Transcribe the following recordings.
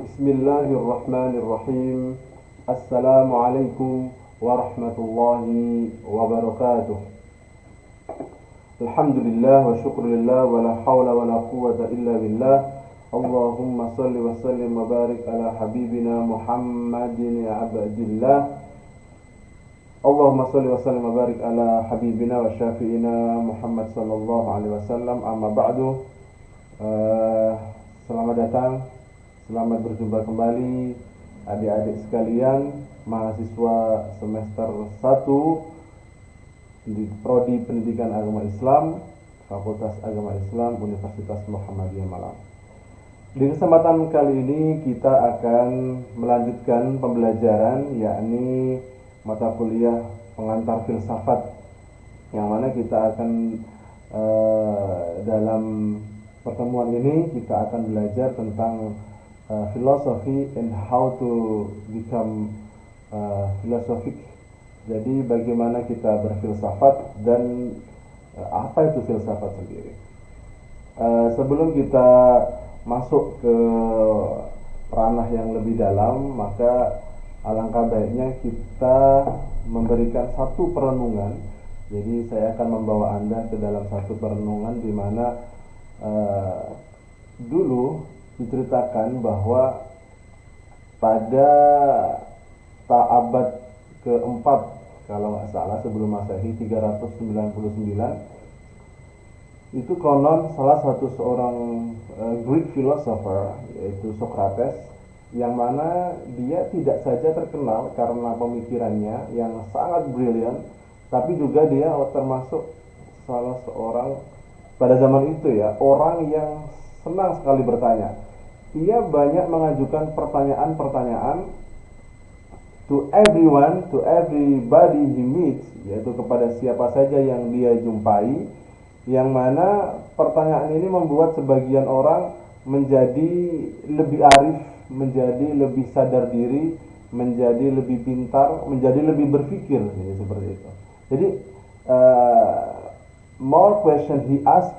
Bismillahirrahmanirrahim. Assalamualaikum warahmatullahi wabarakatuh. Alhamdulillah wa syukrulillah wa la hawla wa la quwwata illa billah. Allahumma salli wa sallim wa barik ala habibina Muhammadin abdillah. Allahumma salli wa sallim wa barik ala habibina wa syafi'ina Muhammad sallallahu alaihi wasallam. Amma ba'du. Selamat datang, selamat berjumpa kembali adik-adik sekalian, mahasiswa semester 1 di Prodi Pendidikan Agama Islam, Fakultas Agama Islam, Universitas Muhammadiyah Malang. Di kesempatan kali ini kita akan melanjutkan pembelajaran, yakni mata kuliah pengantar filsafat, yang mana kita akan dalam pertemuan ini kita akan belajar tentang philosophy and how to become philosophic. Jadi bagaimana kita berfilsafat dan apa itu filsafat sendiri. Sebelum kita masuk ke ranah yang lebih dalam, maka alangkah baiknya kita memberikan satu perenungan. Jadi saya akan membawa Anda ke dalam satu perenungan di mana dulu diceritakan bahwa pada abad keempat, kalau nggak salah, sebelum Masehi 399, itu konon salah satu seorang Greek philosopher, yaitu Socrates, yang mana dia tidak saja terkenal karena pemikirannya yang sangat brilian, tapi juga dia termasuk salah seorang pada zaman itu orang yang senang sekali bertanya. Ia banyak mengajukan pertanyaan-pertanyaan to everyone, to everybody he meets, yaitu kepada siapa saja yang dia jumpai, yang mana pertanyaan ini membuat sebagian orang menjadi lebih arif, menjadi lebih sadar diri, menjadi lebih pintar, menjadi lebih berpikir, jadi seperti itu. Jadi more question he asked,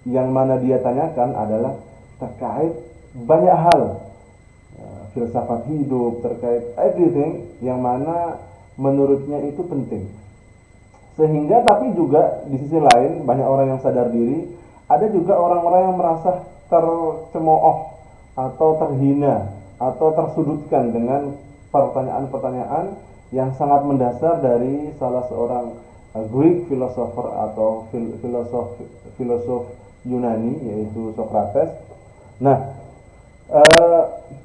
yang mana dia tanyakan adalah terkait banyak hal, filsafat hidup, terkait everything yang mana menurutnya itu penting. Sehingga tapi juga di sisi lain banyak orang yang sadar diri, ada juga orang-orang yang merasa tercemooh atau terhina atau tersudutkan dengan pertanyaan-pertanyaan yang sangat mendasar dari salah seorang Greek philosopher atau filosof Yunani, yaitu Socrates. Nah,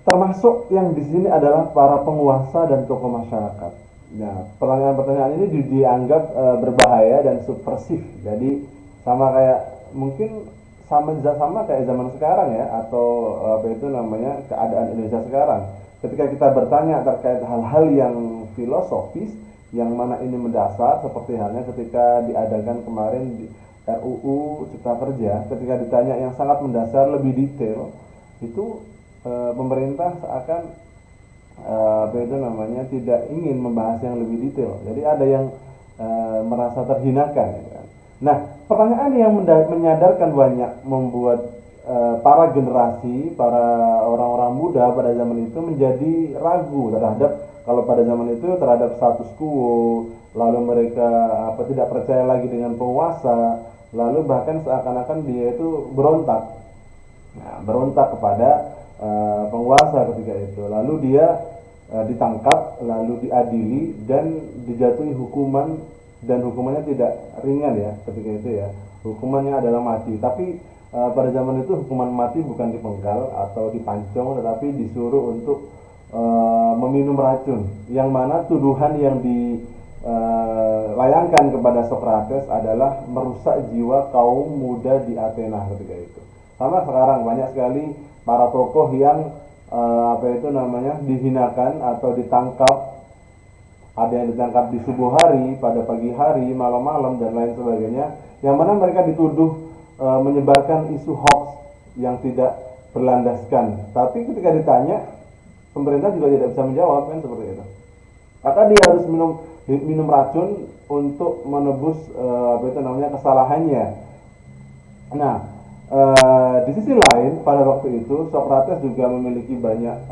termasuk yang di sini adalah para penguasa dan tokoh masyarakat. Nah, pertanyaan-pertanyaan ini dianggap berbahaya dan subversif. Jadi sama kayak zaman sekarang atau keadaan Indonesia sekarang. Ketika kita bertanya terkait hal-hal yang filosofis, yang mana ini mendasar, seperti halnya ketika diadakan kemarin di RUU Cipta Kerja, ketika ditanya yang sangat mendasar lebih detail, itu pemerintah seakan tidak ingin membahas yang lebih detail. Jadi ada yang merasa terhinakan. Nah, pertanyaan yang menyadarkan banyak membuat para generasi, para orang-orang muda pada zaman itu menjadi ragu terhadap, kalau pada zaman itu terhadap status quo, lalu mereka tidak percaya lagi dengan penguasa, lalu bahkan seakan-akan dia itu berontak. Nah, berontak kepada penguasa ketika itu. Lalu dia ditangkap, lalu diadili dan dijatuhi hukuman, dan hukumannya tidak ringan ketika itu Hukumannya adalah mati. Tapi pada zaman itu hukuman mati bukan dipenggal atau dipancung, tetapi disuruh untuk meminum racun, yang mana tuduhan yang dilayangkan kepada Socrates adalah merusak jiwa kaum muda di Athena ketika itu. Sama sekarang banyak sekali para tokoh yang dihinakan atau ditangkap. Ada yang ditangkap di subuh hari, pada pagi hari, malam-malam, dan lain sebagainya, yang mana mereka dituduh menyebarkan isu hoax yang tidak berlandaskan. Tapi ketika ditanya, pemerintah juga tidak bisa menjawab, seperti itu. Kata dia harus minum racun untuk menebus kesalahannya. Nah, Di sisi lain pada waktu itu Socrates juga memiliki banyak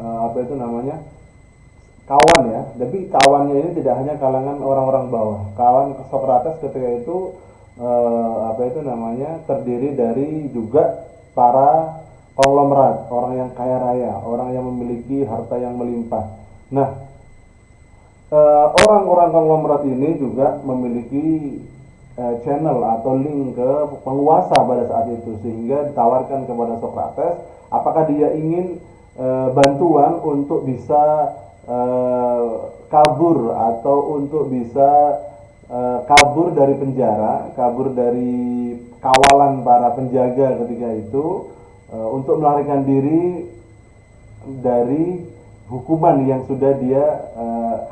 kawan ya. Tapi kawannya ini tidak hanya kalangan orang-orang bawah. Kawan Socrates ketika itu terdiri dari juga para konglomerat, orang yang kaya raya, orang yang memiliki harta yang melimpah. Nah, orang-orang konglomerat ini juga memiliki channel atau link ke penguasa pada saat itu, sehingga ditawarkan kepada Socrates apakah dia ingin bantuan untuk bisa kabur atau untuk bisa kabur dari penjara, kabur dari kawalan para penjaga ketika itu, untuk melarikan diri dari hukuman yang sudah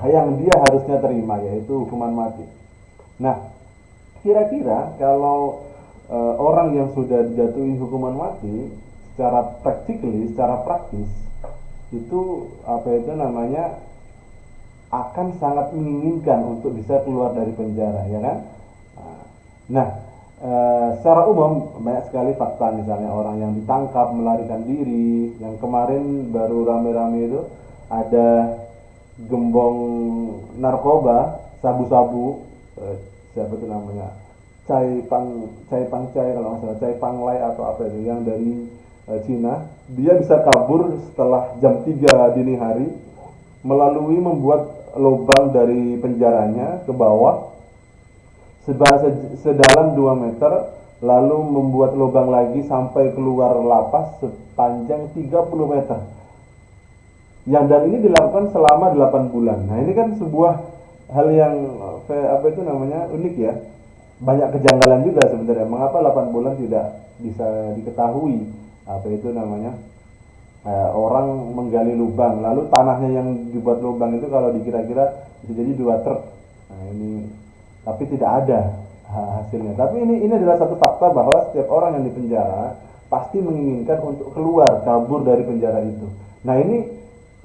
yang dia harusnya terima, yaitu hukuman mati. Nah, kira-kira kalau orang yang sudah dijatuhi hukuman mati secara praktis itu akan sangat menginginkan untuk bisa keluar dari penjara, ya kan? Nah, secara umum banyak sekali fakta, misalnya orang yang ditangkap melarikan diri, yang kemarin baru rame-rame itu ada gembong narkoba, sabu-sabu, siapa itu namanya, Cai Pangcai kalau nggak salah, Cai Panglai atau apa itu, yang dari Cina. Dia bisa kabur setelah jam 3 dini hari melalui membuat lubang dari penjaranya ke bawah sedalam 2 meter, lalu membuat lubang lagi sampai keluar lapas sepanjang 30 meter. Dan ini dilakukan selama 8 bulan. Nah, ini kan sebuah hal yang unik ya. Banyak kejanggalan juga sebenarnya. Mengapa 8 bulan tidak bisa diketahui orang menggali lubang, lalu tanahnya yang dibuat lubang itu kalau dikira-kira bisa jadi 2 truk. Nah, ini tapi tidak ada hasilnya. Tapi ini adalah satu fakta bahwa setiap orang yang dipenjara pasti menginginkan untuk keluar, kabur dari penjara itu. Nah, ini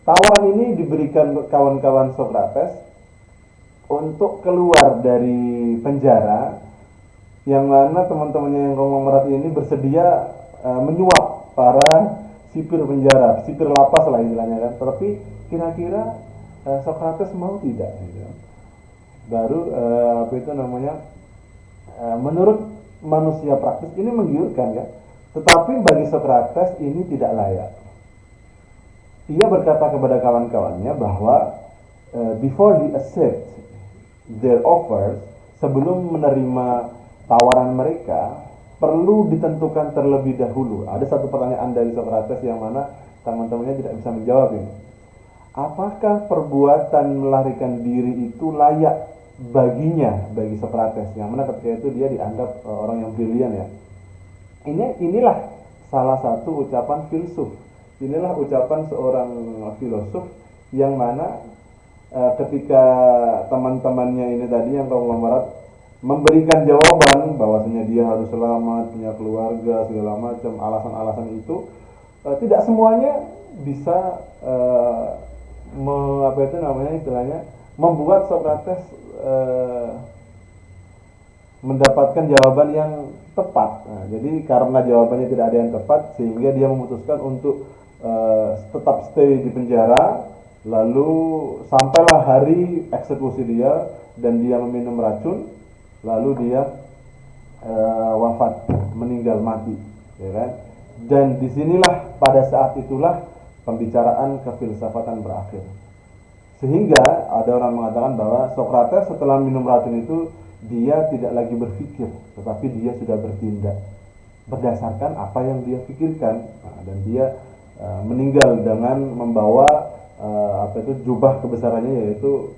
tawaran ini diberikan kawan-kawan Socrates untuk keluar dari penjara, yang mana teman-temannya yang konglomerat ini bersedia menyuap para sipir penjara, sipir lapas lah istilahnya kan. Tapi kira-kira Socrates mau tidak? Baru menurut manusia praktis ini menggiurkan ya. Tetapi bagi Socrates ini tidak layak. Ia berkata kepada kawan-kawannya bahwa before they accept their offers, sebelum menerima tawaran mereka, perlu ditentukan terlebih dahulu. Ada satu pertanyaan dari Socrates yang mana teman-temannya tidak bisa menjawab ini. Apakah perbuatan melarikan diri itu layak bagi Socrates, yang mana ketika itu dia dianggap orang yang brilian ya. Inilah salah satu ucapan filsuf. Inilah ucapan seorang filosof yang mana ketika teman-temannya ini tadi yang konglomerat memberikan jawaban bahwasanya dia harus selamat, punya keluarga, segala macam alasan-alasan itu, tidak semuanya bisa membuat Socrates mendapatkan jawaban yang tepat. Nah, jadi karena jawabannya tidak ada yang tepat, sehingga dia memutuskan untuk tetap stay di penjara, lalu sampailah hari eksekusi dia dan dia meminum racun, lalu dia wafat, meninggal mati, ya kan? Dan disinilah pada saat itulah pembicaraan kefilsafatan berakhir. Sehingga ada orang mengatakan bahwa Socrates setelah minum racun itu dia tidak lagi berpikir, tetapi dia sudah bertindak berdasarkan apa yang dia pikirkan. Dan dia meninggal dengan membawa jubah kebesarannya, yaitu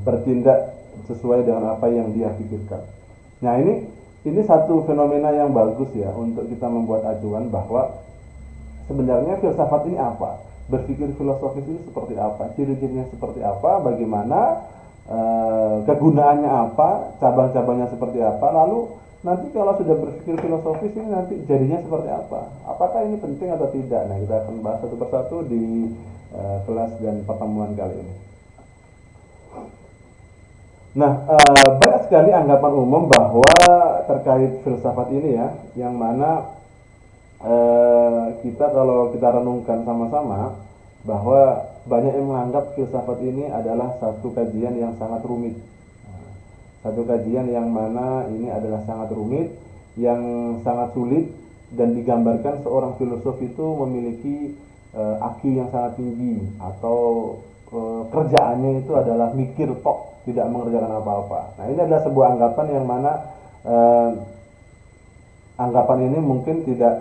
bertindak sesuai dengan apa yang dia pikirkan. Nah, ini satu fenomena yang bagus ya untuk kita membuat acuan bahwa sebenarnya filsafat ini apa, berpikir filosofis ini seperti apa, ciri-cirinya seperti apa, bagaimana kegunaannya apa, cabang-cabangnya seperti apa, lalu nanti kalau sudah berpikir filosofis ini nanti jadinya seperti apa, apakah ini penting atau tidak. Nah, kita akan bahas satu persatu di kelas dan pertemuan kali ini. Nah, banyak sekali anggapan umum bahwa terkait filsafat ini ya, yang mana kita kalau kita renungkan sama-sama bahwa banyak yang menganggap filsafat ini adalah satu kajian yang sangat rumit. Satu kajian yang mana ini adalah sangat rumit, yang sangat sulit, dan digambarkan seorang filosof itu memiliki IQ yang sangat tinggi, atau kerjaannya itu adalah mikir tok, tidak mengerjakan apa-apa. Nah, ini adalah sebuah anggapan yang mana anggapan ini mungkin tidak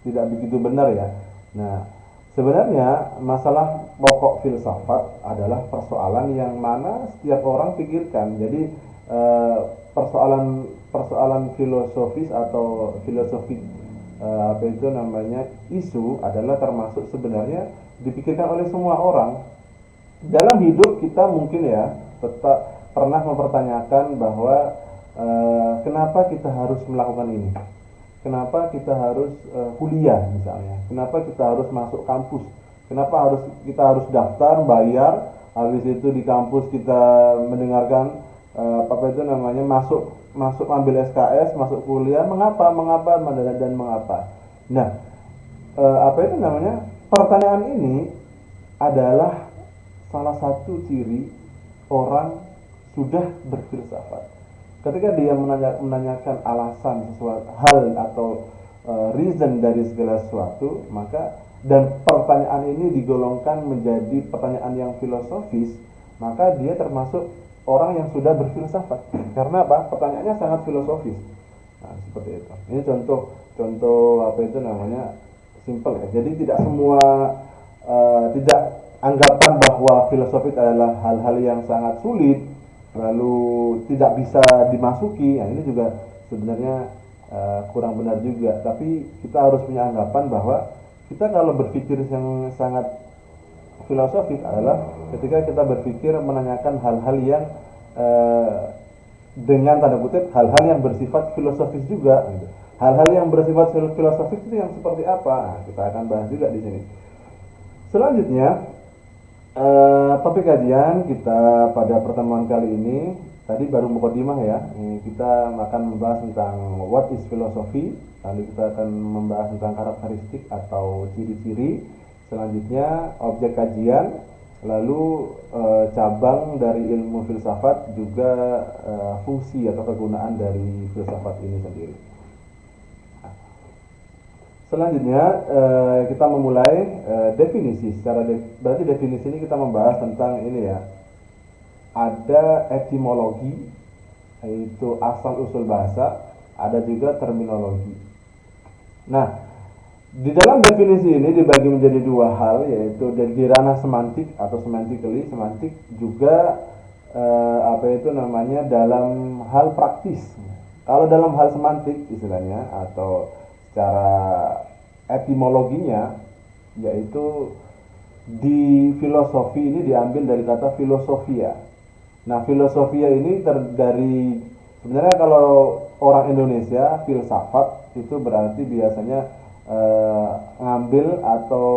begitu benar ya. Nah, sebenarnya masalah pokok filsafat adalah persoalan yang mana setiap orang pikirkan. Jadi persoalan filosofis atau filosofik apa itu namanya isu adalah termasuk sebenarnya dipikirkan oleh semua orang. Dalam hidup kita mungkin ya tetap pernah mempertanyakan bahwa kenapa kita harus melakukan ini, kenapa kita harus kuliah misalnya, kenapa kita harus masuk kampus, kenapa kita harus daftar bayar, habis itu di kampus kita mendengarkan apa itu namanya masuk ambil SKS, masuk kuliah, mengapa dan mengapa. Nah, apa itu namanya, pertanyaan ini adalah salah satu ciri orang sudah berfilsafat. Ketika dia menanyakan alasan sesuatu hal atau reason dari segala sesuatu, maka dan pertanyaan ini digolongkan menjadi pertanyaan yang filosofis, maka dia termasuk orang yang sudah berfilsafat. Karena apa? Pertanyaannya sangat filosofis. Nah, seperti itu. Ini contoh apa itu namanya simple ya. Jadi tidak semua tidak anggapan bahwa filosofis adalah hal-hal yang sangat sulit lalu tidak bisa dimasuki. Nah, ini juga sebenarnya kurang benar juga. Tapi kita harus punya anggapan bahwa kita kalau berpikir yang sangat filosofis adalah ketika kita berpikir menanyakan hal-hal yang dengan tanda kutip hal-hal yang bersifat filosofis juga gitu. Hal-hal yang bersifat filosofis itu yang seperti apa? Nah, kita akan bahas juga di sini. Selanjutnya topik kajian kita pada pertemuan kali ini tadi baru mukadimah ya. Kita akan membahas tentang what is philosophy, lalu kita akan membahas tentang karakteristik atau ciri-ciri. Selanjutnya objek kajian, lalu cabang dari ilmu filsafat, juga fungsi atau kegunaan dari filsafat ini sendiri. Selanjutnya kita memulai definisi. Berarti definisi ini kita membahas tentang ini ya. Ada etimologi, yaitu asal usul bahasa, ada juga terminologi. Nah, di dalam definisi ini dibagi menjadi dua hal, yaitu di ranah semantik atau semantically, semantik juga apa itu namanya dalam hal praktis. Kalau dalam hal semantik istilahnya atau secara etimologinya, yaitu di filosofi ini diambil dari kata filosofia. Nah, filosofia ini dari sebenarnya kalau orang Indonesia filsafat itu berarti biasanya ngambil atau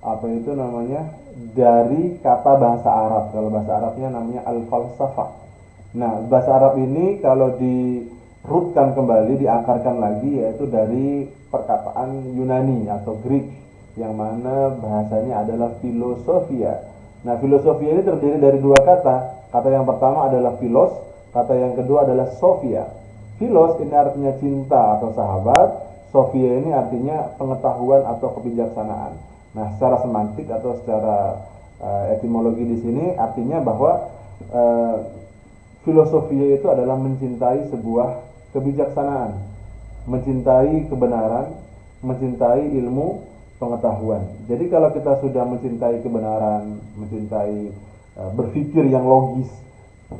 apa itu namanya dari kata bahasa Arab. Kalau bahasa Arabnya namanya al-falsafah. Nah, bahasa Arab ini kalau dirutkan kembali, diakarkan lagi, yaitu dari perkataan Yunani atau Greek yang mana bahasanya adalah filosofia. Nah, filosofia ini terdiri dari dua kata. Kata yang pertama adalah philos, kata yang kedua adalah sophia. Philos ini artinya cinta atau sahabat, sophia ini artinya pengetahuan atau kebijaksanaan. Nah, secara semantik atau secara etimologi di sini artinya bahwa filosofia itu adalah mencintai sebuah kebijaksanaan, mencintai kebenaran, mencintai ilmu pengetahuan. Jadi kalau kita sudah mencintai kebenaran, mencintai berpikir yang logis,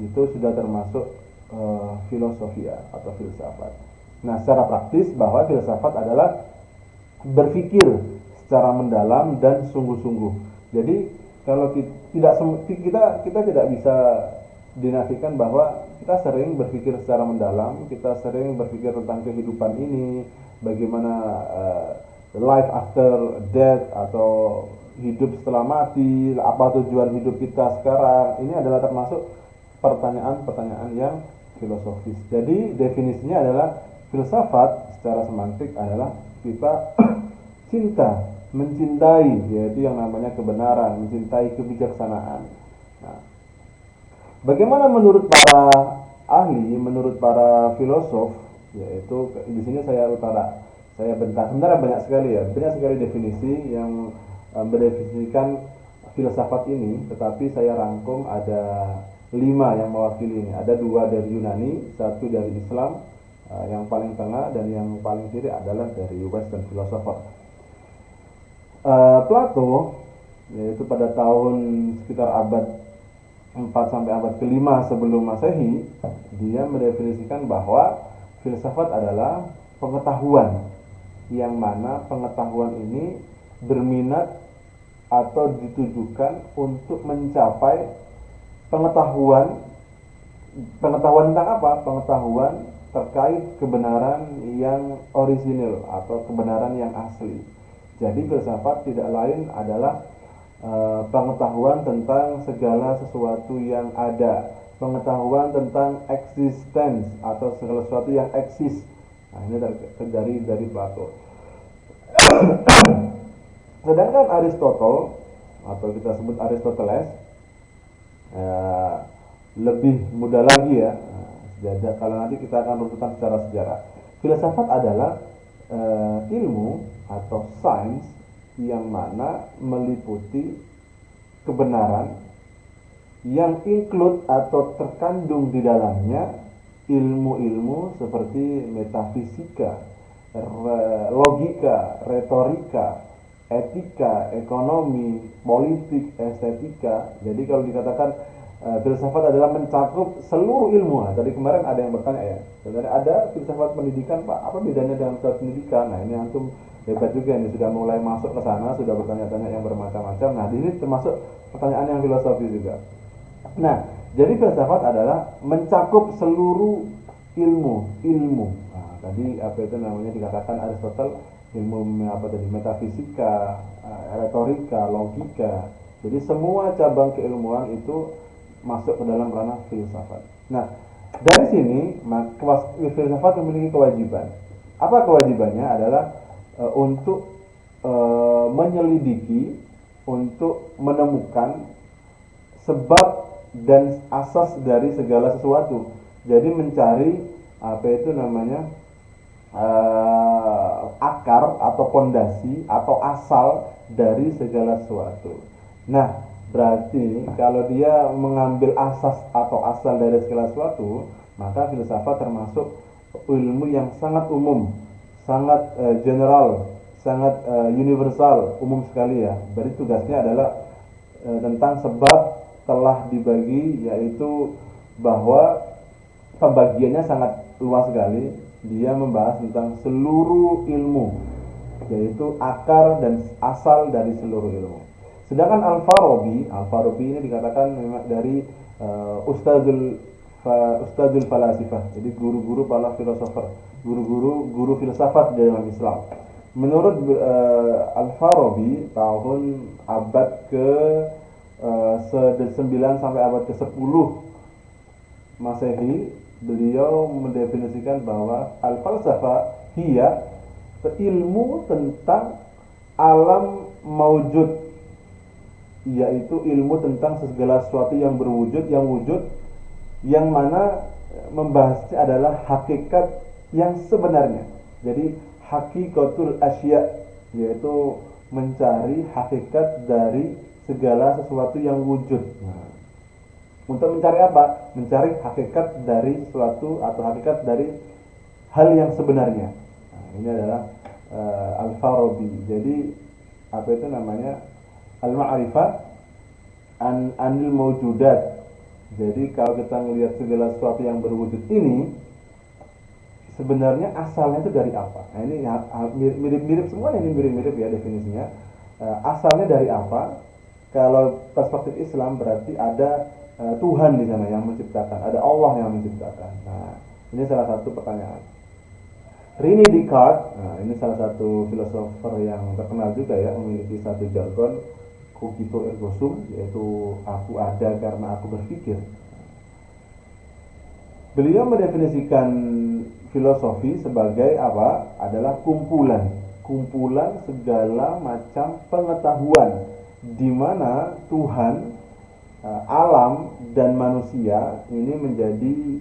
itu sudah termasuk filosofia atau filsafat. Nah, secara praktis bahwa filsafat adalah berpikir secara mendalam dan sungguh-sungguh. Jadi kalau kita tidak bisa dinafikan bahwa kita sering berpikir secara mendalam, kita sering berpikir tentang kehidupan ini, bagaimana life after death atau hidup setelah mati, apa tujuan hidup kita sekarang. Ini adalah termasuk pertanyaan-pertanyaan yang filosofis. Jadi definisinya adalah filsafat secara semantik adalah kita cinta, mencintai, yaitu yang namanya kebenaran, mencintai kebijaksanaan. Nah, bagaimana menurut para ahli, menurut para filosof, yaitu di sini saya bentak. Sebenarnya banyak sekali definisi yang mendefinisikan filsafat ini, tetapi saya rangkum ada 5 yang mewakili ini. Ada 2 dari Yunani, 1 dari Islam, yang paling tengah, dan yang paling kiri adalah dari Western philosopher. Plato, yaitu pada tahun sekitar abad 4 sampai abad ke-5 sebelum Masehi, dia mendefinisikan bahwa filsafat adalah pengetahuan, yang mana pengetahuan ini berminat atau ditujukan untuk mencapai pengetahuan tentang apa? Pengetahuan terkait kebenaran yang orisinil atau kebenaran yang asli. Jadi filsafat tidak lain adalah pengetahuan tentang segala sesuatu yang ada, pengetahuan tentang existence atau segala sesuatu yang eksis. Nah, ini dari Plato. Sedangkan Aristotle, atau kita sebut Aristoteles, lebih muda lagi ya. Jadi kalau nanti kita akan runtutan secara sejarah, filsafat adalah ilmu atau sains yang mana meliputi kebenaran yang include atau terkandung di dalamnya ilmu-ilmu seperti metafisika, logika, retorika, etika, ekonomi, politik, estetika. Jadi kalau dikatakan filsafat adalah mencakup seluruh ilmu. Nah, tadi kemarin ada yang bertanya ya, sebenarnya ada filsafat pendidikan Pak, apa bedanya dengan filsafat pendidikan? Nah, ini antum hebat juga, ini sudah mulai masuk ke sana, sudah bertanya-tanya yang bermacam-macam. Nah, ini termasuk pertanyaan yang filosofi juga. Nah, jadi filsafat adalah mencakup seluruh ilmu. Nah, tadi apa itu namanya dikatakan Aristotle, ilmu apa tadi, metafisika, retorika, logika. Jadi semua cabang keilmuan itu masuk ke dalam ranah filsafat. Nah, dari sini filsafat memiliki kewajiban. Apa kewajibannya? Adalah untuk menyelidiki, untuk menemukan sebab dan asas dari segala sesuatu. Jadi mencari apa itu namanya akar atau pondasi atau asal dari segala sesuatu. Nah, berarti kalau dia mengambil asas atau asal dari segala sesuatu, maka filsafat termasuk ilmu yang sangat umum, sangat general, sangat universal, umum sekali ya. Berarti tugasnya adalah tentang sebab telah dibagi, yaitu bahwa pembagiannya sangat luas sekali. Dia membahas tentang seluruh ilmu, yaitu akar dan asal dari seluruh ilmu. Sedangkan Al-Farabi ini dikatakan memang dari Ustadzul Falasifah, jadi guru-guru para filosofer, guru filsafat di dalam Islam. Menurut Al-Farabi, tahun abad ke-9 sampai abad ke-10 Masehi, beliau mendefinisikan bahwa al-falsafah hiya ilmu tentang alam maujud, yaitu ilmu tentang segala sesuatu yang berwujud, yang mana membahasnya adalah hakikat yang sebenarnya. Jadi hakikatul asya, yaitu mencari hakikat dari segala sesuatu yang wujud. Nah, untuk mencari apa? Mencari hakikat dari suatu atau hakikat dari hal yang sebenarnya. Nah, ini adalah Al-Farabi. Jadi apa itu namanya? Al-ma'rifah anil mawjudat. Jadi kalau kita melihat segala sesuatu yang berwujud ini, sebenarnya asalnya itu dari apa? Nah, ini mirip-mirip semua, ini mirip-mirip ya definisinya. Asalnya dari apa? Kalau perspektif Islam berarti ada Tuhan di sana yang menciptakan, ada Allah yang menciptakan. Nah, ini salah satu pertanyaan. René Descartes, nah ini salah satu filosofer yang terkenal juga ya, memiliki satu jargon cogito ergo sum, yaitu aku ada karena aku berpikir. Beliau mendefinisikan filosofi sebagai apa? Adalah kumpulan kumpulan segala macam pengetahuan di mana Tuhan, alam dan manusia ini menjadi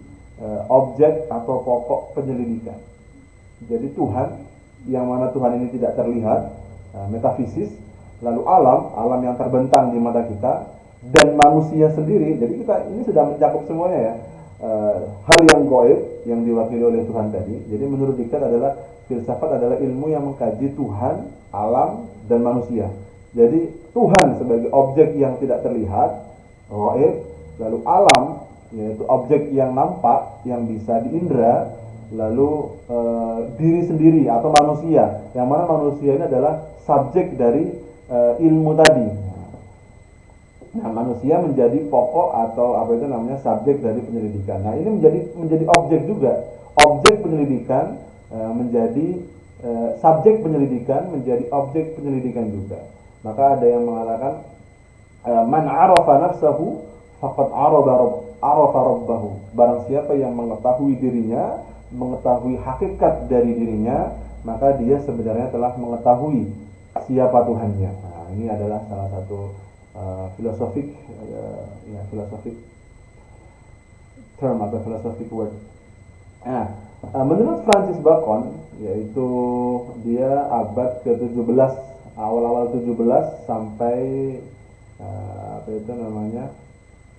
objek atau pokok penyelidikan. Jadi Tuhan, yang mana Tuhan ini tidak terlihat, metafisis, lalu alam yang terbentang di mata kita, dan manusia sendiri. Jadi kita ini sudah mencakup semuanya ya. Hal yang gaib yang diwakili oleh Tuhan tadi. Jadi menurut Descartes adalah filsafat adalah ilmu yang mengkaji Tuhan, alam, dan manusia. Jadi Tuhan sebagai objek yang tidak terlihat, gaib, lalu alam yaitu objek yang nampak, yang bisa diindra, lalu diri sendiri atau manusia, yang mana manusia ini adalah subjek dari ilmu tadi. Nah, manusia menjadi pokok atau subjek dari penyelidikan. Nah, ini menjadi objek juga, objek penyelidikan menjadi subjek penyelidikan, menjadi objek penyelidikan juga. Maka ada yang mengatakan man arafa nafsahu faqad arafa rabbahu. Barang siapa yang mengetahui dirinya, mengetahui hakikat dari dirinya, maka dia sebenarnya telah mengetahui siapa Tuhannya. Nah, ini adalah salah satu filosofik term atau filosofik word. Nah, menurut Francis Bacon, yaitu dia abad ke-17, awal-awal 17 sampai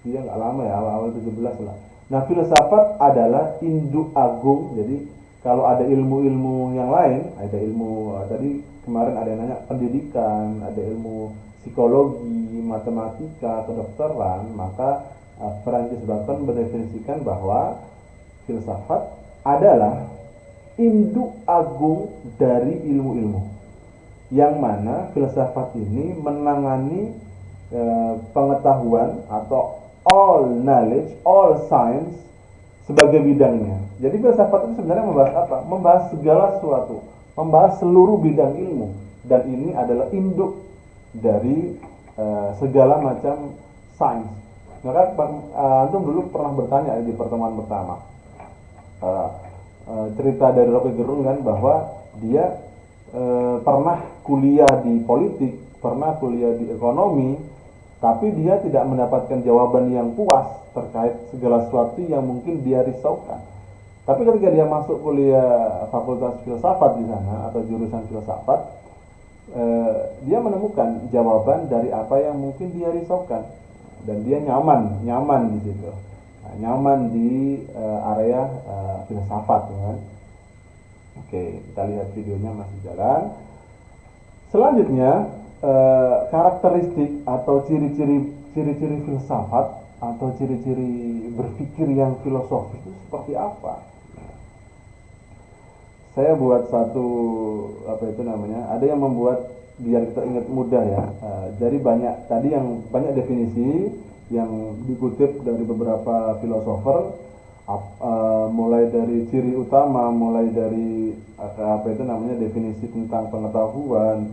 dia nggak lama ya, awal-awal 17 lah. Nah, filsafat adalah induk agung. Jadi kalau ada ilmu-ilmu yang lain, ada ilmu tadi kemarin ada yang nanya pendidikan, ada ilmu psikologi, matematika, kedokteran, maka Francis Bacon mendefinisikan bahwa filsafat adalah induk agung dari ilmu-ilmu, yang mana filsafat ini menangani pengetahuan atau all knowledge, all science sebagai bidangnya. Jadi filsafat itu sebenarnya membahas apa? Membahas segala sesuatu, membahas seluruh bidang ilmu, dan ini adalah induk dari segala macam sains. Maka antum dulu pernah bertanya di pertemuan pertama, cerita dari Rocky Gerung kan, bahwa dia pernah kuliah di politik, pernah kuliah di ekonomi, tapi dia tidak mendapatkan jawaban yang puas terkait segala sesuatu yang mungkin dia risaukan. Tapi ketika dia masuk kuliah fakultas filsafat di sana atau jurusan filsafat, dia menemukan jawaban dari apa yang mungkin dia risaukan, dan dia nyaman di situ, nyaman di area filsafat, kan? Oke, kita lihat videonya masih jalan. Selanjutnya, karakteristik atau ciri-ciri filsafat atau ciri-ciri berpikir yang filosofis itu seperti apa? Saya buat satu ada yang membuat biar kita ingat mudah ya. Jadi banyak definisi yang dikutip dari beberapa filosofer, mulai dari ciri utama, mulai dari definisi tentang pengetahuan,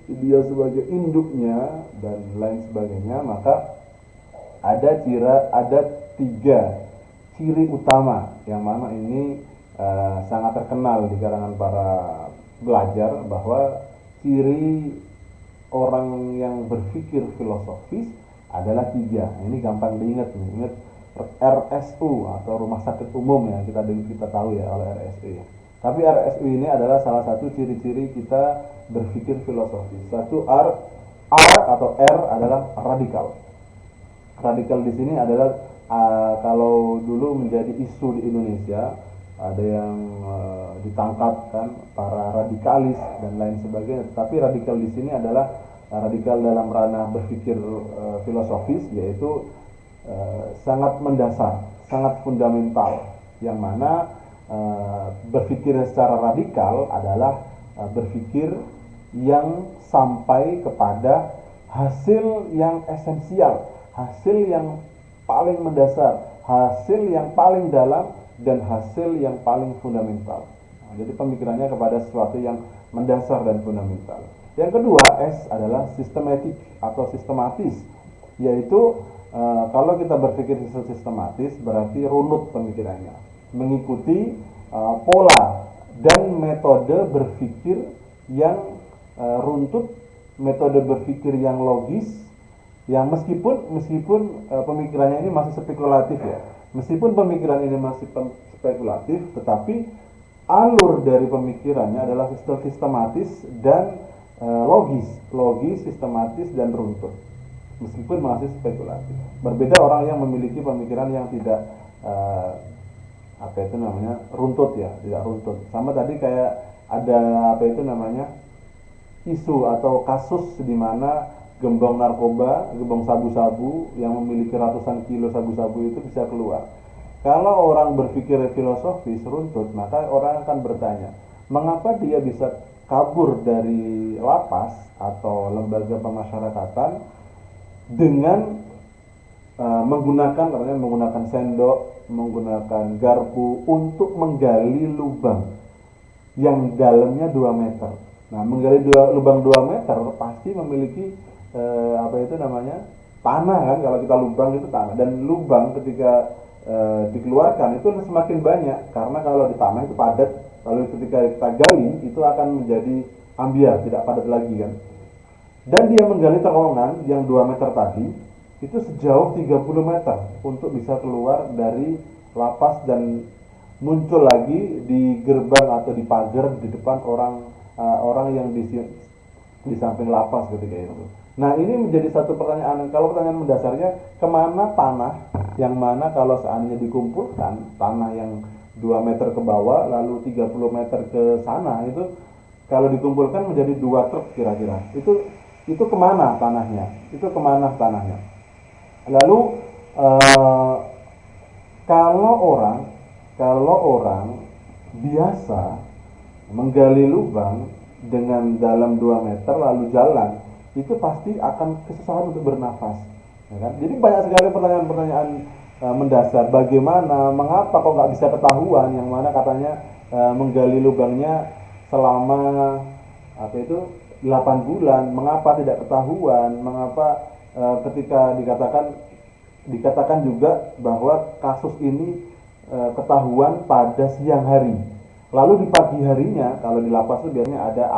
dia sebagai induknya dan lain sebagainya. Maka ada 3 ciri utama yang mana ini sangat terkenal di kalangan para belajar, bahwa ciri orang yang berpikir filosofis adalah 3. Ini gampang diingat nih. Ingat RSU atau Rumah Sakit Umum yang kita tahu ya, oleh RSU ya. Tapi RSU ini adalah salah satu ciri-ciri kita berpikir filosofis. Satu R atau R adalah radikal. Radikal di sini adalah kalau dulu menjadi isu di Indonesia, ada yang ditangkap kan, para radikalis dan lain sebagainya. Tapi radikal di sini adalah radikal dalam ranah berpikir filosofis, yaitu sangat mendasar, sangat fundamental, yang mana berpikir secara radikal adalah berpikir yang sampai kepada hasil yang esensial, hasil yang paling mendasar, hasil yang paling dalam, dan hasil yang paling fundamental. Jadi pemikirannya kepada sesuatu yang mendasar dan fundamental. Yang kedua, S adalah sistematik atau sistematis, yaitu kalau kita berpikir sistematis berarti runut pemikirannya, mengikuti pola dan metode berpikir yang runtut, metode berpikir yang logis, yang meskipun pemikirannya ini masih spekulatif ya. Meskipun pemikiran ini masih spekulatif, tetapi alur dari pemikirannya adalah sistematis dan logis, sistematis dan runtut. Meskipun masih spekulatif. Berbeda orang yang memiliki pemikiran yang tidak runtut ya, tidak runtut. Sama tadi kayak ada isu atau kasus di mana gembong narkoba, gembong sabu-sabu yang memiliki ratusan kilo sabu-sabu itu bisa keluar. Kalau orang berpikir filosofis runtut, maka orang akan bertanya, mengapa dia bisa kabur dari lapas atau lembaga pemasyarakatan dengan menggunakan sendok, menggunakan garpu untuk menggali lubang yang dalamnya 2 meter. Nah, menggali lubang 2 meter pasti memiliki tanah kan, kalau kita lubang itu tanah, dan lubang ketika dikeluarkan itu semakin banyak karena kalau di tanah itu padat, lalu ketika kita gali itu akan menjadi ambiar, tidak padat lagi kan. Dan dia menggali terowongan yang 2 meter tadi itu sejauh 30 meter untuk bisa keluar dari lapas dan muncul lagi di gerbang atau di pagar di depan orang yang di samping lapas ketika itu. Nah, ini menjadi satu pertanyaan. Kalau pertanyaan mendasarnya, kemana tanah yang mana kalau seandainya dikumpulkan, tanah yang 2 meter ke bawah lalu 30 meter ke sana, itu kalau dikumpulkan menjadi 2 truk kira-kira. Itu kemana tanahnya? Lalu kalau orang biasa menggali lubang dengan dalam 2 meter lalu jalan, itu pasti akan kesusahan untuk bernafas, ya kan? Jadi banyak sekali pertanyaan-pertanyaan mendasar. Bagaimana, mengapa kok nggak bisa ketahuan, yang mana katanya menggali lubangnya selama 8 bulan, mengapa tidak ketahuan, mengapa ketika dikatakan juga bahwa kasus ini ketahuan pada siang hari. Lalu di pagi harinya, kalau di lapas itu biasanya ada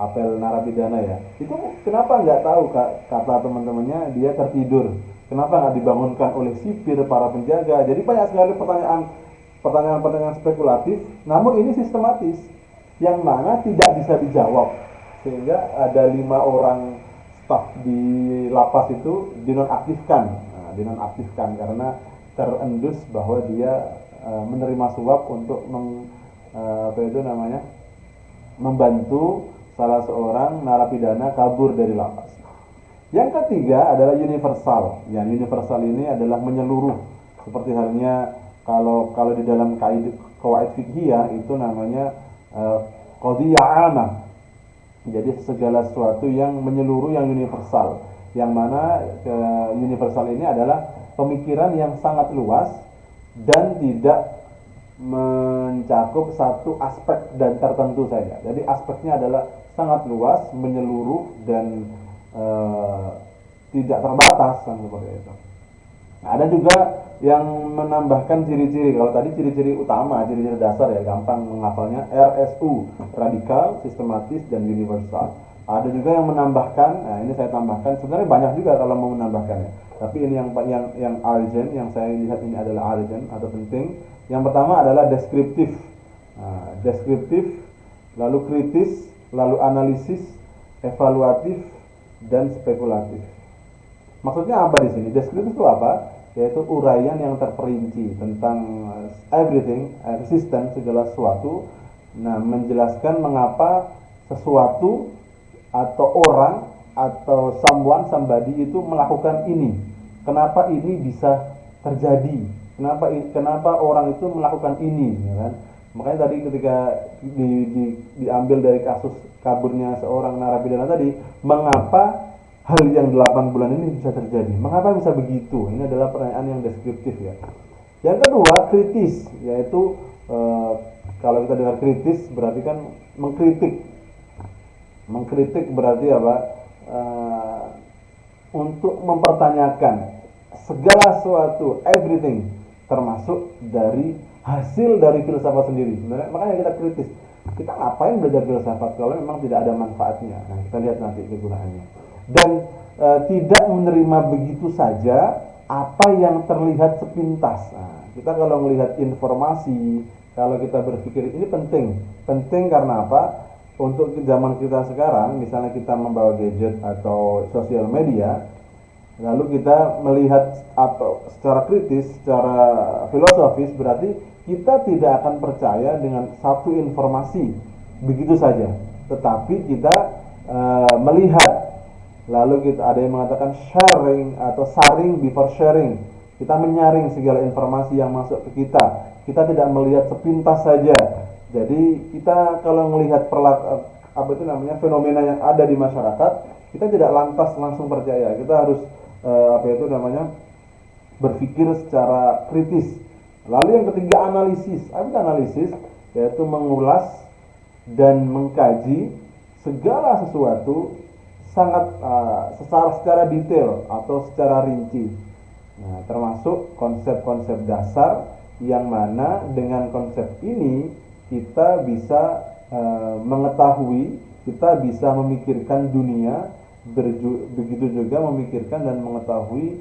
apel narapidana ya. Itu kenapa nggak tahu, kata teman-temannya, dia tertidur. Kenapa nggak dibangunkan oleh sipir, para penjaga? Jadi banyak sekali pertanyaan spekulatif, namun ini sistematis, yang mana tidak bisa dijawab. Sehingga ada 5 orang staf di lapas itu dinonaktifkan karena terendus bahwa dia menerima suap untuk membantu salah seorang narapidana kabur dari lapas. Yang ketiga adalah universal. Yang universal ini adalah menyeluruh. Seperti halnya kalau di dalam qawaid fiqhiyah itu namanya qadhiyah 'amah. Jadi segala sesuatu yang menyeluruh, yang universal. Yang mana universal ini adalah pemikiran yang sangat luas dan tidak mencakup satu aspek dan tertentu saja. Jadi aspeknya adalah sangat luas, menyeluruh dan tidak terbatas seperti itu. Nah, ada juga yang menambahkan ciri-ciri. Kalau tadi ciri-ciri utama, ciri-ciri dasar ya, gampang menghafalnya, RSU, radikal, sistematis dan universal. Ada juga yang menambahkan, nah ini saya tambahkan, sebenarnya banyak juga kalau mau menambahkannya. Tapi ini yang urgent, yang saya lihat ini adalah urgent atau penting. Yang pertama adalah deskriptif. Nah, deskriptif, lalu kritis, lalu analisis, evaluatif, dan spekulatif. Maksudnya apa di sini? Deskriptif itu apa? Yaitu uraian yang terperinci tentang everything, existence, segala sesuatu. Nah, menjelaskan mengapa sesuatu atau orang atau somebody itu melakukan ini. Kenapa ini bisa terjadi? Kenapa orang itu melakukan ini, ya kan? Makanya tadi ketika diambil dari kasus kaburnya seorang narapidana tadi, mengapa hal yang 8 bulan ini bisa terjadi? Mengapa bisa begitu? Ini adalah pertanyaan yang deskriptif ya. Yang kedua, kritis, yaitu kalau kita dengar kritis berarti kan mengkritik. Mengkritik berarti apa? Untuk mempertanyakan segala sesuatu, everything, termasuk dari hasil dari filsafat sendiri. Sebenarnya makanya kita kritis. Kita ngapain belajar filsafat kalau memang tidak ada manfaatnya? Nah, kita lihat nanti kegunaannya. Dan tidak menerima begitu saja apa yang terlihat sepintas. Nah, kita kalau melihat informasi, kalau kita berpikir ini penting karena apa? Untuk zaman kita sekarang, misalnya kita membawa gadget atau sosial media, lalu kita melihat atau secara kritis, secara filosofis, berarti kita tidak akan percaya dengan satu informasi begitu saja, tetapi kita melihat. Lalu kita ada yang mengatakan sharing atau saring before sharing. Kita menyaring segala informasi yang masuk ke kita. Kita tidak melihat sepintas saja. Jadi kita kalau melihat fenomena yang ada di masyarakat, kita tidak lantas langsung percaya. Kita harus berpikir secara kritis. Lalu yang ketiga analisis. Analisis yaitu mengulas dan mengkaji segala sesuatu sangat secara detail atau secara rinci. Nah, termasuk konsep-konsep dasar yang mana dengan konsep ini kita bisa mengetahui, kita bisa memikirkan dunia, begitu juga memikirkan dan mengetahui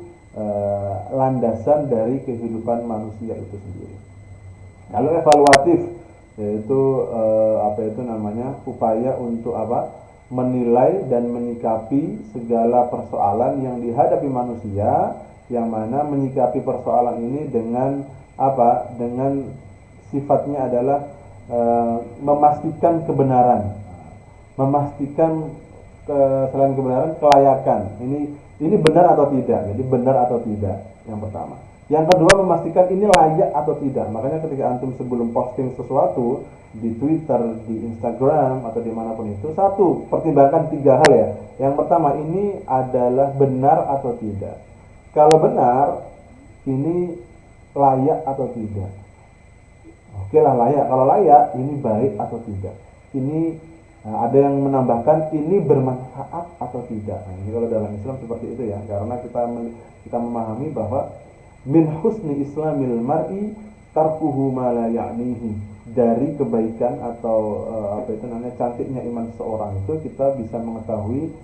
landasan dari kehidupan manusia itu sendiri. Lalu evaluatif yaitu upaya untuk menilai dan menyikapi segala persoalan yang dihadapi manusia, yang mana menyikapi persoalan ini dengan dengan sifatnya adalah memastikan kebenaran, memastikan selain kebenaran kelayakan. Ini benar atau tidak. Jadi benar atau tidak yang pertama. Yang kedua memastikan ini layak atau tidak. Makanya ketika antum sebelum posting sesuatu di Twitter, di Instagram atau dimanapun itu, satu, pertimbangkan 3 hal ya. Yang pertama, ini adalah benar atau tidak. Kalau benar, ini layak atau tidak. Oke lah layak. Kalau layak, ini baik atau tidak. Ini ada yang menambahkan ini bermanfaat atau tidak. Nah, ini kalau dalam Islam seperti itu ya, karena kita memahami bahwa min husni islamil mar'i tarkuhu ma la ya'nihi. Dari kebaikan atau cantiknya iman seseorang itu kita bisa mengetahui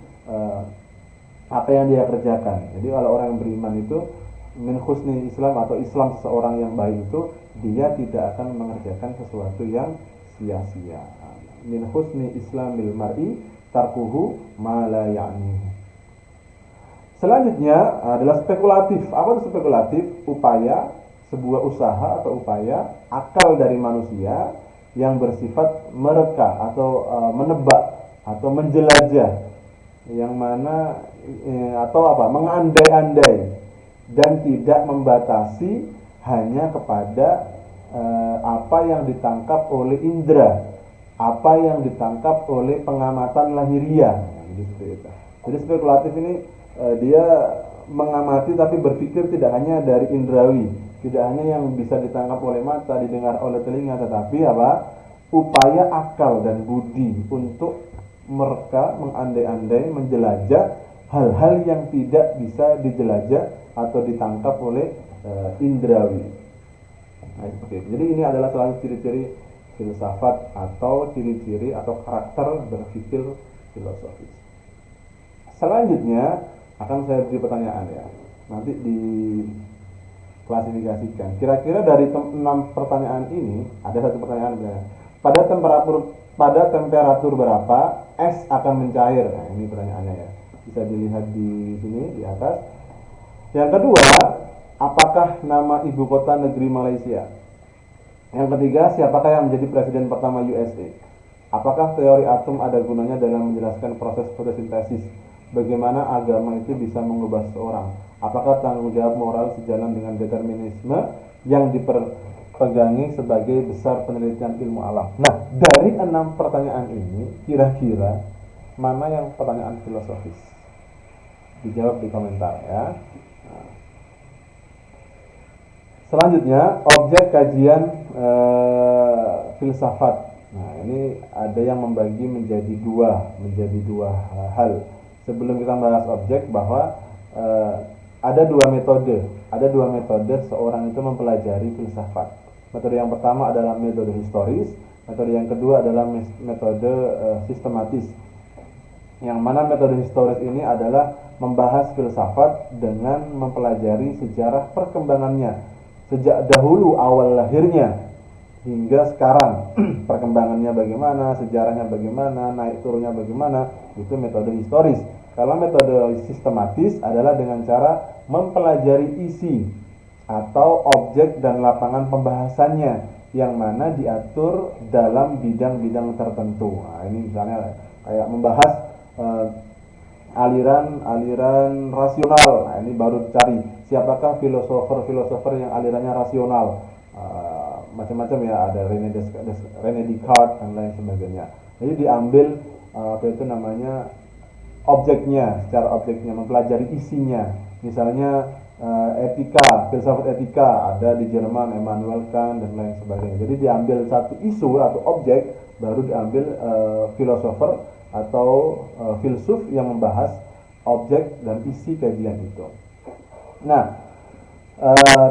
apa yang dia kerjakan. Jadi kalau orang yang beriman itu min husni Islam atau Islam seseorang yang baik itu dia tidak akan mengerjakan sesuatu yang sia-sia. Min husni islamil mar'i tarkuhu ma la ya'nihi. Selanjutnya adalah spekulatif. Apa itu spekulatif? Upaya, sebuah usaha atau upaya akal dari manusia yang bersifat mereka atau menebak atau menjelajah, yang mana mengandai-andai dan tidak membatasi hanya kepada apa yang ditangkap oleh indera, apa yang ditangkap oleh pengamatan lahiriah. Jadi spekulatif ini dia mengamati tapi berpikir tidak hanya dari indrawi, tidak hanya yang bisa ditangkap oleh mata, didengar oleh telinga, tetapi upaya akal dan budi untuk mereka mengandai-andai, menjelajah hal-hal yang tidak bisa dijelajah atau ditangkap oleh indrawi. Nah, seperti itu. Jadi ini adalah salah satu ciri-ciri filsafat atau ciri-ciri atau karakter berpikir filosofis. Selanjutnya akan saya beri pertanyaan ya. Nanti diklasifikasikan. Kira-kira dari 6 pertanyaan ini ada satu pertanyaan misalnya. Pada temperatur berapa es akan mencair? Nah, ini pertanyaannya ya. Bisa dilihat di sini di atas. Yang kedua, apakah nama ibu kota negeri Malaysia? Yang ketiga, siapakah yang menjadi presiden pertama USA? Apakah teori atom ada gunanya dalam menjelaskan proses fotosintesis? Bagaimana agama itu bisa mengubah seseorang? Apakah tanggung jawab moral sejalan dengan determinisme yang dipegangi sebagai besar penelitian ilmu alam? Nah, dari 6 pertanyaan ini, kira-kira mana yang pertanyaan filosofis? Dijawab di komentar ya. Nah. Selanjutnya, objek kajian filsafat. Nah, ini ada yang membagi menjadi dua hal. Sebelum kita bahas objek, bahwa ada dua metode seorang itu mempelajari filsafat. Metode yang pertama adalah metode historis, Metode yang kedua adalah metode sistematis. Yang mana metode historis ini adalah membahas filsafat dengan mempelajari sejarah perkembangannya sejak dahulu awal lahirnya hingga sekarang. Perkembangannya bagaimana, sejarahnya bagaimana, naik turunnya bagaimana, itu metode historis. Kalau metode sistematis adalah dengan cara mempelajari isi atau objek dan lapangan pembahasannya yang mana diatur dalam bidang-bidang tertentu. Nah, ini misalnya kayak membahas aliran rasional. Nah, ini baru cari siapakah filosofer yang alirannya rasional. Macam-macam ya, ada René Descartes dan lain sebagainya. Jadi diambil objeknya, secara objeknya, mempelajari isinya. Misalnya etika, filsafat etika ada di Jerman, Immanuel Kant dan lain sebagainya. Jadi diambil satu isu atau objek, baru diambil filosofer atau filsuf yang membahas objek dan isi kajian itu. Nah,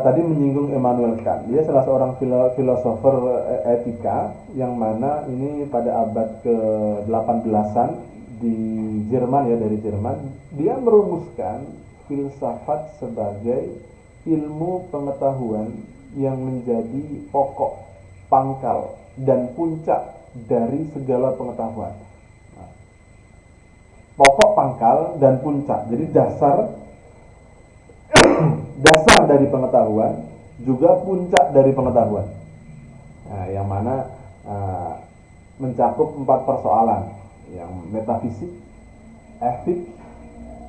tadi menyinggung Immanuel Kant. Dia salah seorang filosofer etika yang mana ini pada abad ke-18an di Jerman ya, dari Jerman. Dia merumuskan filsafat sebagai ilmu pengetahuan yang menjadi pokok, pangkal, dan puncak dari segala pengetahuan. Pokok, pangkal, dan puncak. Jadi dasar dari pengetahuan, juga puncak dari pengetahuan. Nah, yang mana mencakup 4 persoalan, yang metafisik, etik,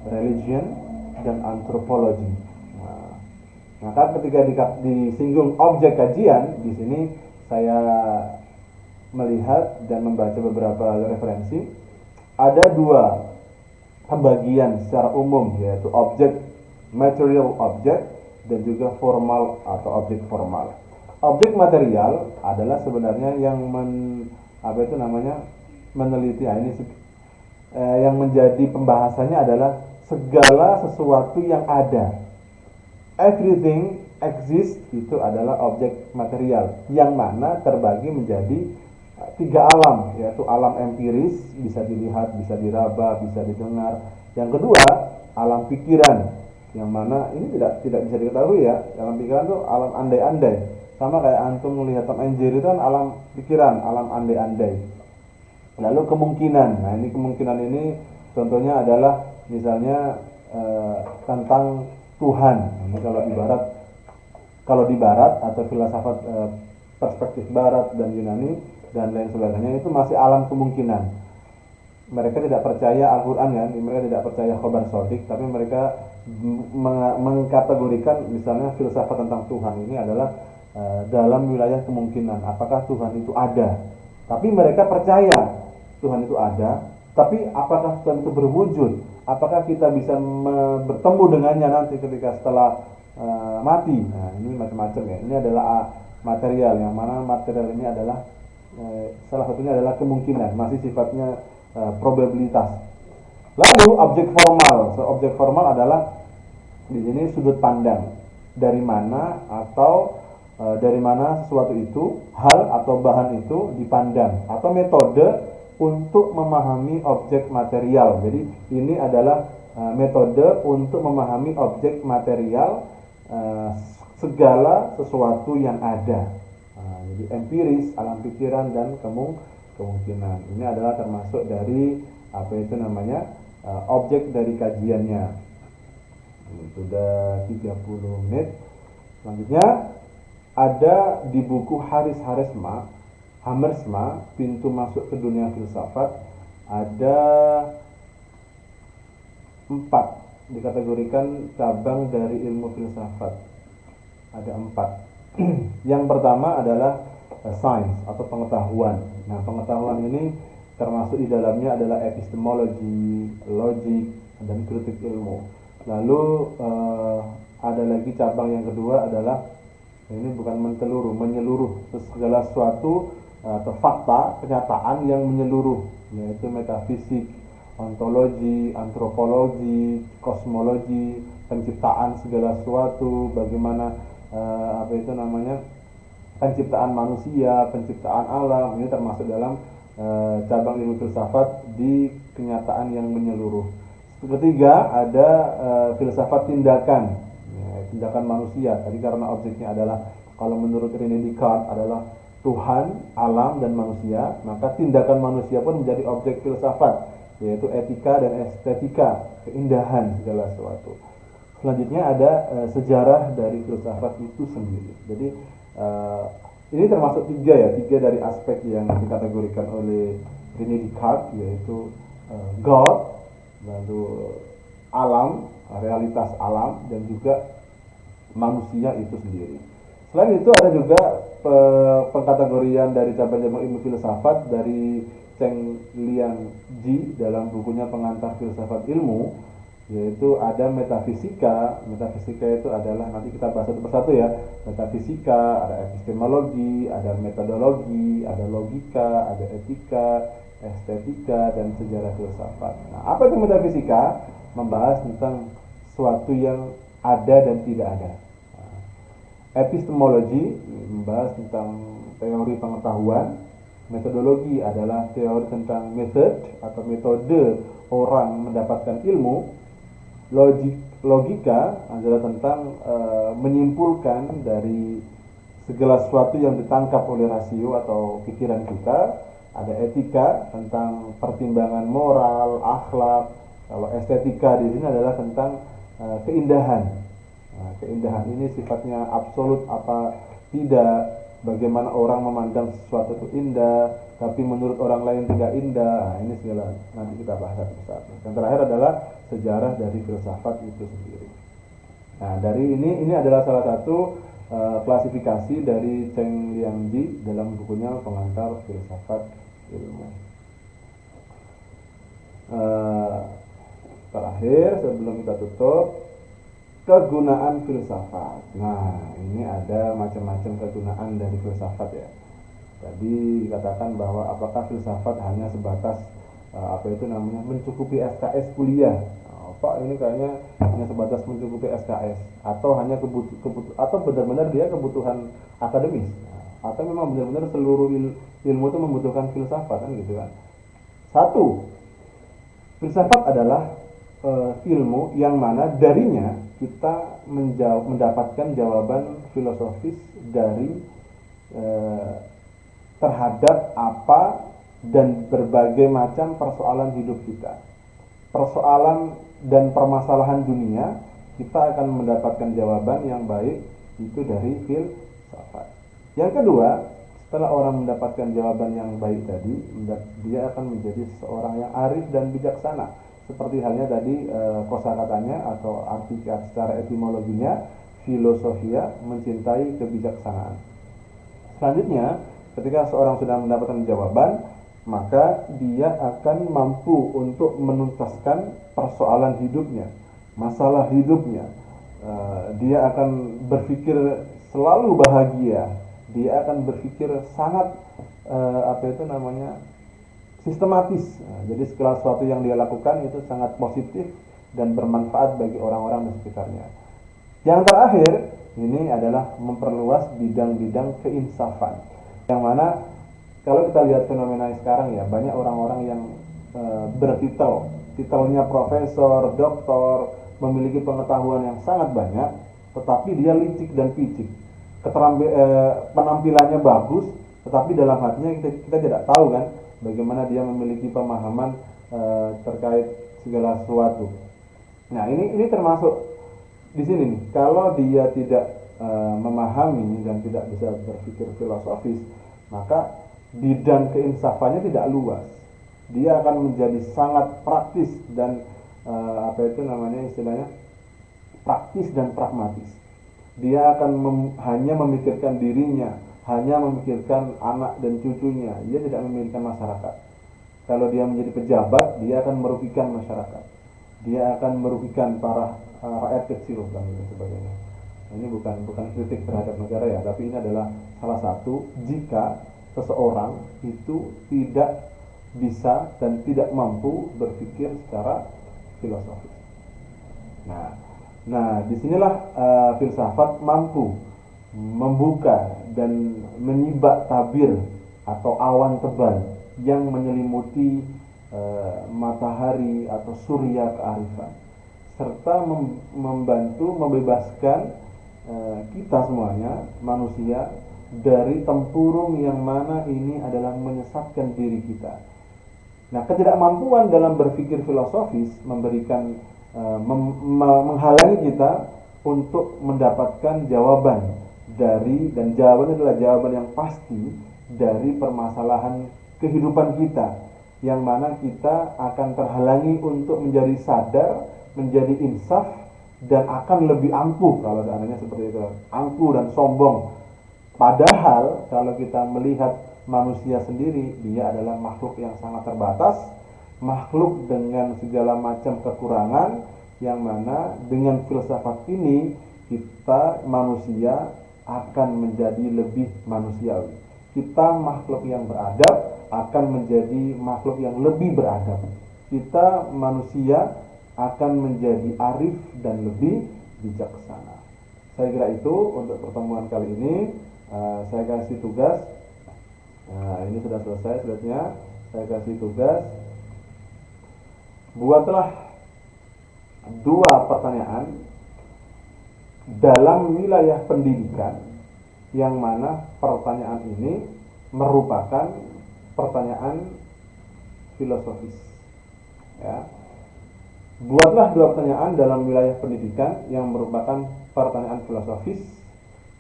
religion, dan antropologi. Nah, maka ketika disinggung objek kajian, di sini saya melihat dan membaca beberapa referensi. Ada 2 pembagian secara umum, yaitu objek, material object, dan juga formal atau objek formal. Objek material adalah sebenarnya yang meneliti. Yang menjadi pembahasannya adalah segala sesuatu yang ada. Everything exists, itu adalah objek material, yang mana terbagi menjadi 3 alam, yaitu alam empiris, bisa dilihat, bisa diraba, bisa didengar. Yang kedua, alam pikiran, yang mana ini tidak bisa diketahui ya. Alam pikiran itu alam andai-andai. Sama kayak antum melihat Tom and Jerry itu kan alam pikiran, alam andai-andai. Lalu kemungkinan. Nah, ini kemungkinan ini contohnya adalah misalnya tentang Tuhan. Ini kalau di barat atau filsafat perspektif barat dan Yunani dan lain sebagainya, itu masih alam kemungkinan. Mereka tidak percaya Al-Quran kan, mereka tidak percaya khobar sodik, tapi mereka mengkategorikan misalnya filsafat tentang Tuhan ini adalah dalam wilayah kemungkinan. Apakah Tuhan itu ada? Tapi mereka percaya Tuhan itu ada, tapi apakah Tuhan itu berwujud? Apakah kita bisa bertemu dengannya nanti ketika setelah mati? Nah, ini macam-macam ya. Ini adalah material, yang mana material ini adalah salah satunya adalah kemungkinan, masih sifatnya probabilitas. Lalu objek formal. Objek formal adalah di sini sudut pandang, dari mana sesuatu itu, hal atau bahan itu dipandang, atau metode untuk memahami objek material. Jadi ini adalah metode untuk memahami objek material, segala sesuatu yang ada. Jadi empiris, alam pikiran, dan kemungkinan. Ini adalah termasuk dari objek dari kajiannya. Ini sudah 30 menit. Selanjutnya ada di buku Hammersma, Pintu Masuk ke Dunia Filsafat, ada 4 dikategorikan cabang dari ilmu filsafat. Ada 4. Yang pertama adalah science atau pengetahuan. Nah, pengetahuan ini termasuk di dalamnya adalah epistemologi, logik, dan kritik ilmu. Lalu ada lagi cabang yang kedua adalah, ini bukan menyeluruh segala sesuatu atau fakta, kenyataan yang menyeluruh, yaitu metafisik, ontologi, antropologi, kosmologi, penciptaan segala sesuatu, bagaimana penciptaan manusia, penciptaan alam, ini termasuk dalam cabang ilmu filsafat di kenyataan yang menyeluruh. Ketiga ada filsafat tindakan, ya, tindakan manusia. Tadi karena objeknya adalah, kalau menurut René Descartes adalah Tuhan, alam, dan manusia, maka tindakan manusia pun menjadi objek filsafat, yaitu etika dan estetika, keindahan segala sesuatu. Selanjutnya ada sejarah dari filsafat itu sendiri. Jadi ini termasuk tiga dari aspek yang dikategorikan oleh René Descartes, yaitu God, lalu alam, realitas alam, dan juga manusia itu sendiri. Selain itu ada juga pengkategorian dari cabang-cabang ilmu filsafat dari Cheng Liang Ji dalam bukunya Pengantar Filsafat Ilmu, yaitu ada metafisika. Metafisika itu adalah, nanti kita bahas satu persatu ya. Metafisika, ada epistemologi, ada metodologi, ada logika, ada etika, estetika, dan sejarah filsafat. Nah, apa itu metafisika? Membahas tentang sesuatu yang ada dan tidak ada. Epistemologi membahas tentang teori pengetahuan. Metodologi adalah teori tentang method atau metode orang mendapatkan ilmu. Logika adalah tentang menyimpulkan dari segala sesuatu yang ditangkap oleh rasio atau pikiran kita. Ada etika tentang pertimbangan moral, akhlak. Kalau estetika di sini adalah tentang keindahan. Nah, keindahan ini sifatnya absolut apa tidak, bagaimana orang memandang sesuatu itu indah, tapi menurut orang lain tidak indah. Nah, ini segala nanti kita bahas satu-satu. Yang terakhir adalah sejarah dari filsafat itu sendiri. Nah, dari ini adalah salah satu klasifikasi dari Cheng Liang Ji dalam bukunya Pengantar Filsafat Ilmu. Terakhir sebelum kita tutup, kegunaan filsafat. Nah, ini ada macam-macam kegunaan dari filsafat ya. Tadi dikatakan bahwa apakah filsafat hanya sebatas mencukupi SKS kuliah. Nah, Pak, ini kayaknya hanya sebatas mencukupi SKS, atau hanya atau benar-benar dia kebutuhan akademis. Nah, atau memang benar-benar seluruh ilmu itu membutuhkan filsafat, kan gitu kan. Satu, filsafat adalah ilmu yang mana darinya kita mendapatkan jawaban filosofis dari terhadap apa dan berbagai macam persoalan hidup kita. Persoalan dan permasalahan dunia, kita akan mendapatkan jawaban yang baik itu dari filsafat. Yang kedua, setelah orang mendapatkan jawaban yang baik tadi, dia akan menjadi seorang yang arif dan bijaksana. Seperti halnya tadi kosakatanya atau arti secara etimologinya, filosofia, mencintai kebijaksanaan. Selanjutnya, ketika seorang sudah mendapatkan jawaban, maka dia akan mampu untuk menuntaskan persoalan hidupnya, masalah hidupnya. Dia akan berpikir selalu bahagia. Dia akan berpikir sangat sistematis. Nah, jadi segala sesuatu yang dia lakukan itu sangat positif dan bermanfaat bagi orang-orang di sekitarnya. Yang terakhir, ini adalah memperluas bidang-bidang keinsafan. Yang mana kalau kita lihat fenomena sekarang ya, banyak orang-orang yang titelnya profesor, doktor, memiliki pengetahuan yang sangat banyak, tetapi dia licik dan picik. Penampilannya bagus, tetapi dalam hatinya kita tidak tahu kan bagaimana dia memiliki pemahaman terkait segala sesuatu. Nah, ini termasuk di sini nih. Kalau dia tidak memahami dan tidak bisa berpikir filosofis, maka bidang keinsafannya tidak luas. Dia akan menjadi sangat praktis dan praktis dan pragmatis. Dia akan hanya memikirkan dirinya, hanya memikirkan anak dan cucunya. Dia tidak memikirkan masyarakat. Kalau dia menjadi pejabat, dia akan merugikan masyarakat. Dia akan merugikan para rakyat kecil dan sebagainya. Ini bukan kritik terhadap negara ya, tapi ini adalah salah satu jika seseorang itu tidak bisa dan tidak mampu berpikir secara filosofis. Nah, disinilah filsafat mampu membuka dan menyibak tabir atau awan tebal yang menyelimuti matahari atau surya kearifan, serta membantu membebaskan kita semuanya, manusia, dari tempurung yang mana ini adalah menyesatkan diri kita. Nah, ketidakmampuan dalam berpikir filosofis menghalangi kita untuk mendapatkan jawaban dari, dan jawaban adalah jawaban yang pasti dari permasalahan kehidupan kita, yang mana kita akan terhalangi untuk menjadi sadar, menjadi insaf, dan akan lebih angkuh kalau seandainya seperti itu, angkuh dan sombong. Padahal kalau kita melihat manusia sendiri, dia adalah makhluk yang sangat terbatas, makhluk dengan segala macam kekurangan, yang mana dengan filsafat ini kita manusia akan menjadi lebih manusiawi. Kita makhluk yang beradab akan menjadi makhluk yang lebih beradab. Kita manusia akan menjadi arif dan lebih bijaksana. Saya kira itu untuk pertemuan kali ini. Saya kasih tugas. Ini sudah selesai slide-nya. Saya kasih tugas. Buatlah 2 pertanyaan dalam wilayah pendidikan, yang mana pertanyaan ini merupakan pertanyaan filosofis. Ya. Buatlah 2 pertanyaan dalam wilayah pendidikan yang merupakan pertanyaan filosofis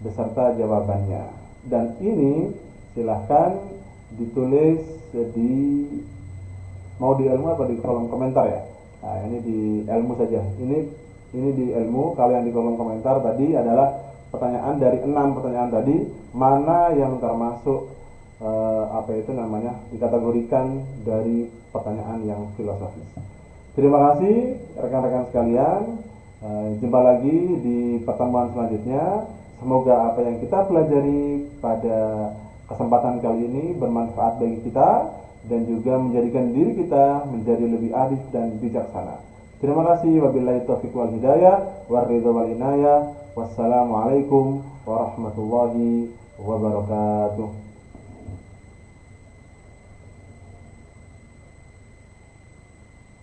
beserta jawabannya. Dan ini silahkan ditulis mau di ilmu apa di kolom komentar ya. Nah, ini di ilmu saja. Ini di ilmu. Kalau yang di kolom komentar tadi adalah pertanyaan dari 6 pertanyaan tadi, mana yang termasuk dikategorikan dari pertanyaan yang filosofis. Terima kasih rekan-rekan sekalian. Jumpa lagi di pertemuan selanjutnya. Semoga apa yang kita pelajari pada kesempatan kali ini bermanfaat bagi kita dan juga menjadikan diri kita menjadi lebih arif dan bijaksana. Terima kasih. Wabillahi taufiq wal hidayah war ridha wal inayah. Wassalamualaikum warahmatullahi wabarakatuh.